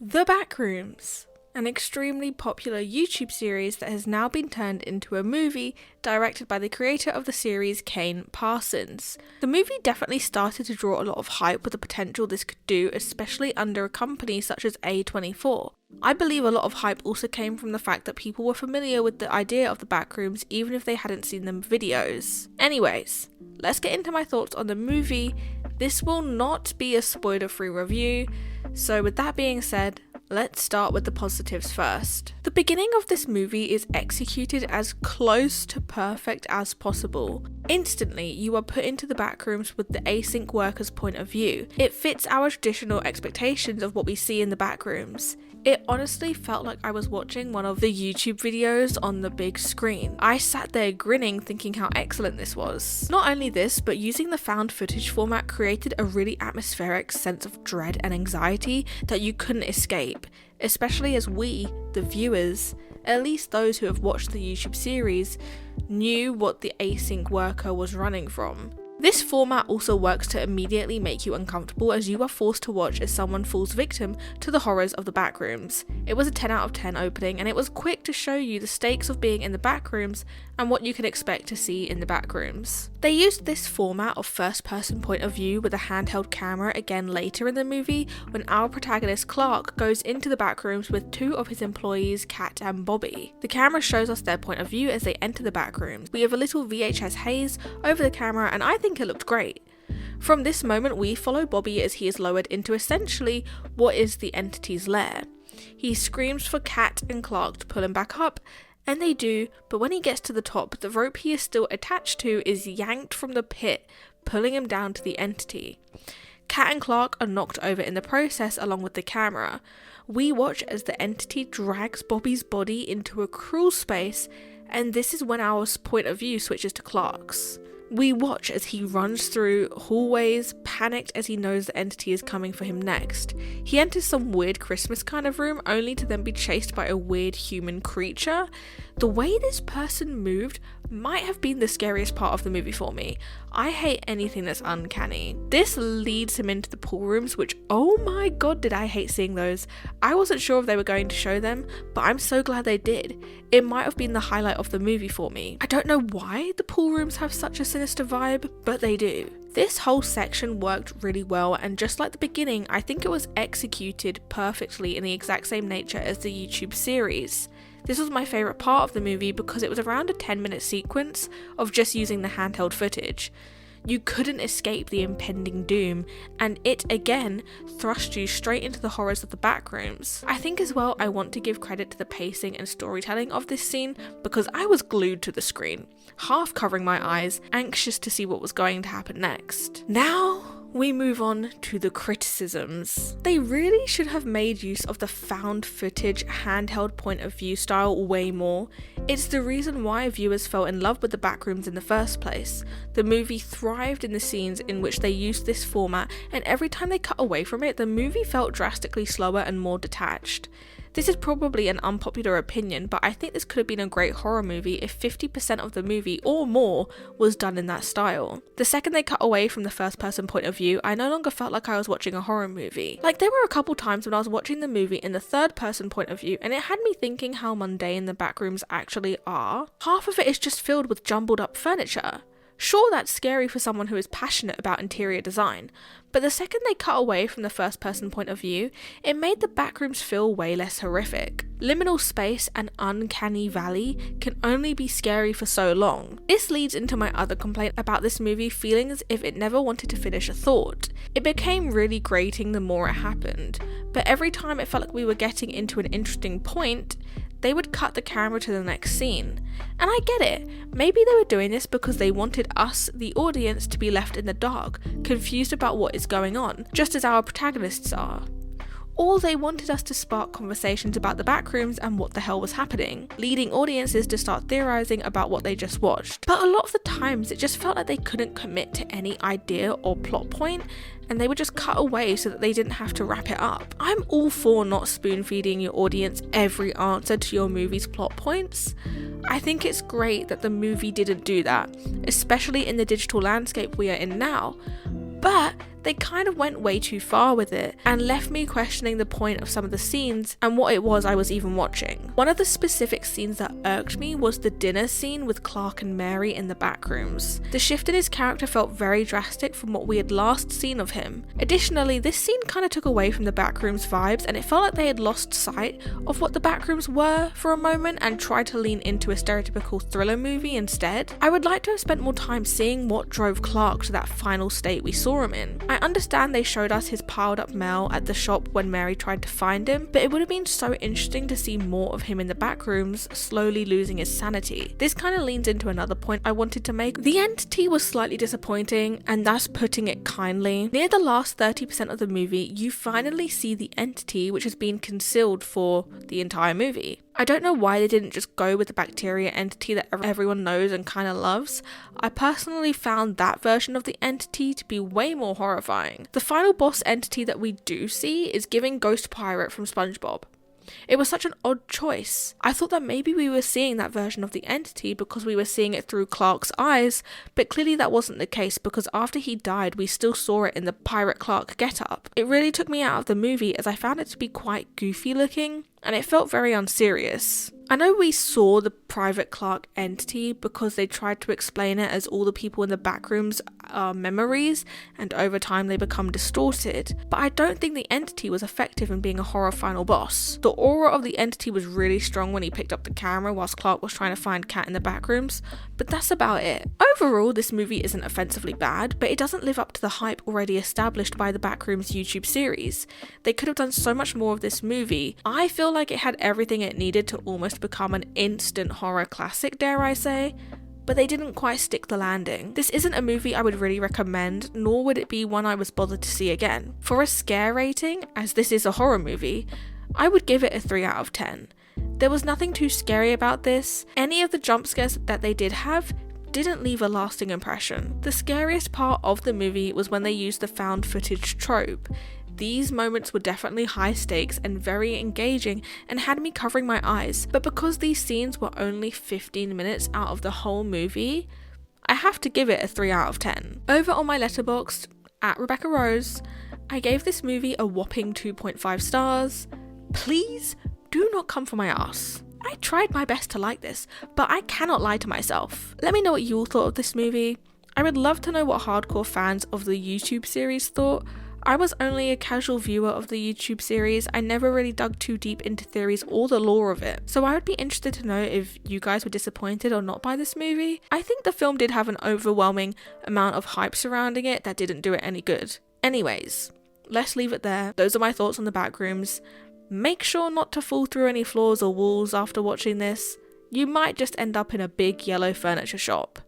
The Backrooms, an extremely popular YouTube series that has now been turned into a movie directed by the creator of the series, Kane Parsons. The movie definitely started to draw a lot of hype with the potential this could do, especially under a company such as A24. I believe a lot of hype also came from the fact that people were familiar with the idea of the Backrooms even if they hadn't seen the videos. Anyways, let's get into my thoughts on the movie. This will not be a spoiler-free review, so with that being said, let's start with the positives first. The beginning of this movie is executed as close to perfect as possible. Instantly, you are put into the backrooms with the async worker's point of view. It fits our traditional expectations of what we see in the backrooms. It honestly felt like I was watching one of the YouTube videos on the big screen. I sat there grinning thinking how excellent this was. Not only this, but using the found footage format created a really atmospheric sense of dread and anxiety that you couldn't escape, especially as we, the viewers, at least those who have watched the YouTube series, knew what the async worker was running from. This format also works to immediately make you uncomfortable as you are forced to watch as someone falls victim to the horrors of the backrooms. It was a 10 out of 10 opening and it was quick to show you the stakes of being in the backrooms and what you can expect to see in the backrooms. They used this format of first person point of view with a handheld camera again later in the movie when our protagonist Clark goes into the backrooms with two of his employees, Kat and Bobby. The camera shows us their point of view as they enter the backrooms. We have a little VHS haze over the camera and I think it looked great. From this moment we follow Bobby as he is lowered into essentially what is the entity's lair. He screams for Kat and Clark to pull him back up, and they do, but when he gets to the top, the rope he is still attached to is yanked from the pit, pulling him down to the entity. Kat and Clark are knocked over in the process along with the camera. We watch as the entity drags Bobby's body into a cruel space, and this is when our point of view switches to Clark's. We watch as he runs through hallways, panicked as he knows the entity is coming for him next. He enters some weird Christmas kind of room only to then be chased by a weird human creature. The way this person moved might have been the scariest part of the movie for me. I hate anything that's uncanny. This leads him into the pool rooms, which, oh my god, did I hate seeing those. I wasn't sure if they were going to show them, but I'm so glad they did. It might have been the highlight of the movie for me. I don't know why the pool rooms have such a sinister vibe, but they do. This whole section worked really well, and just like the beginning, I think it was executed perfectly in the exact same nature as the YouTube series. This was my favourite part of the movie because it was around a 10-minute sequence of just using the handheld footage. You couldn't escape the impending doom, and it again thrust you straight into the horrors of the backrooms. I think as well I want to give credit to the pacing and storytelling of this scene because I was glued to the screen, half covering my eyes, anxious to see what was going to happen next. Now we move on to the criticisms. They really should have made use of the found footage handheld point of view style way more. It's the reason why viewers fell in love with the backrooms in the first place. The movie thrived in the scenes in which they used this format, and every time they cut away from it, the movie felt drastically slower and more detached. This is probably an unpopular opinion, but I think this could have been a great horror movie if 50% of the movie or more was done in that style. The second they cut away from the first person point of view, I no longer felt like I was watching a horror movie. Like, there were a couple times when I was watching the movie in the third person point of view and it had me thinking how mundane the backrooms actually are. Half of it is just filled with jumbled up furniture. Sure, that's scary for someone who is passionate about interior design, but the second they cut away from the first person point of view, it made the backrooms feel way less horrific. Liminal space and uncanny valley can only be scary for so long. This leads into my other complaint about this movie feeling as if it never wanted to finish a thought. It became really grating the more it happened, but every time it felt like we were getting into an interesting point, they would cut the camera to the next scene. And I get it, maybe they were doing this because they wanted us, the audience, to be left in the dark, confused about what is going on, just as our protagonists are. Or they wanted us to spark conversations about the backrooms and what the hell was happening, leading audiences to start theorising about what they just watched. But a lot of the times it just felt like they couldn't commit to any idea or plot point, and they would just cut away so that they didn't have to wrap it up. I'm all for not spoon feeding your audience every answer to your movie's plot points. I think it's great that the movie didn't do that, especially in the digital landscape we are in now. But they kind of went way too far with it and left me questioning the point of some of the scenes and what it was I was even watching. One of the specific scenes that irked me was the dinner scene with Clark and Mary in the backrooms. The shift in his character felt very drastic from what we had last seen of him. Additionally, this scene kind of took away from the backrooms vibes, and it felt like they had lost sight of what the backrooms were for a moment and tried to lean into a stereotypical thriller movie instead. I would like to have spent more time seeing what drove Clark to that final state we saw him in. I understand they showed us his piled up mail at the shop when Mary tried to find him, but it would have been so interesting to see more of him in the backrooms, slowly losing his sanity. This kind of leans into another point I wanted to make. The entity was slightly disappointing, and that's putting it kindly. Near the last 30% of the movie, you finally see the entity which has been concealed for the entire movie. I don't know why they didn't just go with the bacteria entity that everyone knows and kind of loves. I personally found that version of the entity to be way more horrifying. The final boss entity that we do see is giving Ghost Pirate from SpongeBob. It was such an odd choice. I thought that maybe we were seeing that version of the entity because we were seeing it through Clark's eyes, but clearly that wasn't the case because after he died we still saw it in the Pirate Clark getup. It really took me out of the movie as I found it to be quite goofy looking and it felt very unserious. I know we saw the Private Clark entity because they tried to explain it as all the people in the backrooms are memories and over time they become distorted, but I don't think the entity was effective in being a horror final boss. The aura of the entity was really strong when he picked up the camera whilst Clark was trying to find Kat in the backrooms, but that's about it. Overall, this movie isn't offensively bad, but it doesn't live up to the hype already established by the Backrooms YouTube series. They could have done so much more of this movie. I feel like it had everything it needed to almost become an instant horror classic, dare I say, but they didn't quite stick the landing. This isn't a movie I would really recommend, nor would it be one I was bothered to see again. For a scare rating, as this is a horror movie, I would give it a 3 out of 10. There was nothing too scary about this. Any of the jump scares that they did have didn't leave a lasting impression. The scariest part of the movie was when they used the found footage trope. These moments were definitely high stakes and very engaging and had me covering my eyes, but because these scenes were only 15 minutes out of the whole movie, I have to give it a 3 out of 10. Over on my Letterboxd, at Rebecca Rose, I gave this movie a whopping 2.5 stars. Please do not come for my ass. I tried my best to like this, but I cannot lie to myself. Let me know what you all thought of this movie. I would love to know what hardcore fans of the YouTube series thought. I was only a casual viewer of the YouTube series. I never really dug too deep into theories or the lore of it. So I would be interested to know if you guys were disappointed or not by this movie. I think the film did have an overwhelming amount of hype surrounding it that didn't do it any good. Anyways, let's leave it there. Those are my thoughts on the Backrooms. Make sure not to fall through any floors or walls after watching this. You might just end up in a big yellow furniture shop.